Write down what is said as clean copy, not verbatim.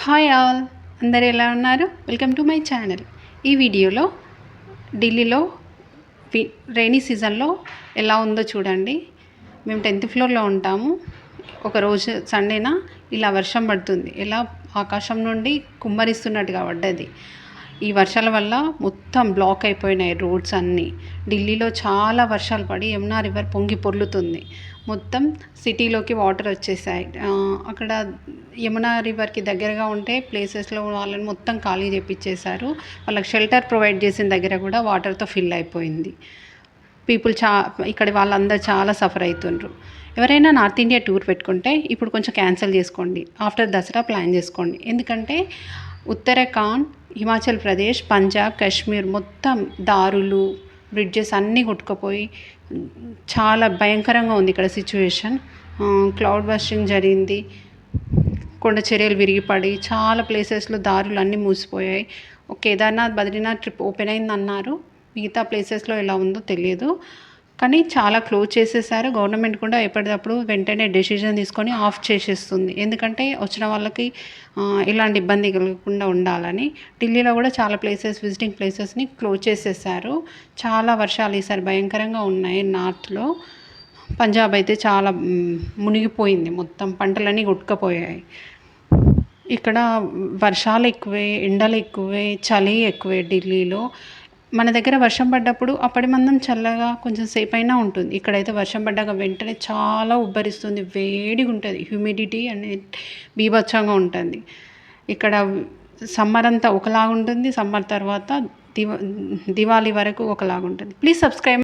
Hi all, అందరు ఎలా ఉన్నారు? Welcome to my channel. ఈ వీడియోలో ఢిల్లీలో రైనీ సీజన్లో ఎలా ఉందో చూడండి. మేము 10th ఫ్లోర్లో ఉంటాము. ఒకరోజు సండేన ఇలా వర్షం పడుతుంది. ఎలా ఆకాశం నుండి కుమ్మరిస్తున్నట్టుగా పడ్డది. ఈ వర్షాల వల్ల మొత్తం బ్లాక్ అయిపోయినాయి రోడ్స్ అన్నీ. ఢిల్లీలో చాలా వర్షాలు పడి యమునా రివర్ పొంగి పొర్లుతుంది. మొత్తం సిటీలోకి వాటర్ వచ్చేసాయి. అక్కడ యమునా రివర్కి దగ్గరగా ఉంటే ప్లేసెస్లో వాళ్ళని మొత్తం ఖాళీ చేపించేశారు. వాళ్ళకి షెల్టర్ ప్రొవైడ్ చేసిన దగ్గర కూడా వాటర్తో ఫిల్ అయిపోయింది. పీపుల్ ఇక్కడ వాళ్ళందరూ చాలా సఫర్ అవుతుండ్రు. ఎవరైనా నార్త్ ఇండియా టూర్ పెట్టుకుంటే ఇప్పుడు కొంచెం క్యాన్సిల్ చేసుకోండి. ఆఫ్టర్ దసరా ప్లాన్ చేసుకోండి. ఎందుకంటే ఉత్తరాఖండ్, హిమాచల్ ప్రదేశ్, పంజాబ్, కాశ్మీర్ మొత్తం దారులు, బ్రిడ్జెస్ అన్నీ కొట్టుకుపోయి చాలా భయంకరంగా ఉంది ఇక్కడ సిచ్యువేషన్. క్లౌడ్ బస్టింగ్ జరిగింది. కొండ చర్యలు విరిగిపడి చాలా ప్లేసెస్లో దారులు అన్నీ మూసిపోయాయి. కేదార్నాథ్, బద్రీనాథ్ ట్రిప్ ఓపెన్ అయిందన్నారు. మిగతా ప్లేసెస్లో ఎలా ఉందో తెలియదు, కానీ చాలా క్లోజ్ చేసేసారు. గవర్నమెంట్ కూడా ఎప్పటికప్పుడు వెంటనే డెసిషన్ తీసుకొని ఆఫ్ చేసేస్తుంది. ఎందుకంటే వచ్చిన వాళ్ళకి ఎలాంటి ఇబ్బంది కలగకుండా ఉండాలని. ఢిల్లీలో కూడా చాలా ప్లేసెస్, విజిటింగ్ ప్లేసెస్ని క్లోజ్ చేసేసారు. చాలా వర్షాలు ఈసారి భయంకరంగా ఉన్నాయి. నార్త్లో పంజాబ్ అయితే చాలా మునిగిపోయింది. మొత్తం పంటలన్నీ కొట్టుకుపోయాయి. ఇక్కడ వర్షాలు ఎక్కువే, ఎండలు ఎక్కువే, చలి ఎక్కువే ఢిల్లీలో. మన దగ్గర వర్షం పడ్డప్పుడు అప్పటి మందం చల్లగా కొంచెం సేపు అయినా ఉంటుంది. ఇక్కడైతే వర్షం పడ్డాక వెంటనే చాలా ఉబ్బరిస్తుంది, వేడిగా ఉంటుంది. హ్యూమిడిటీ అనేది బీభత్సంగా ఉంటుంది. ఇక్కడ సమ్మర్ అంతా ఒకలాగా ఉంటుంది, సమ్మర్ తర్వాత దివాళీ వరకు ఒకలాగా ఉంటుంది. Please subscribe.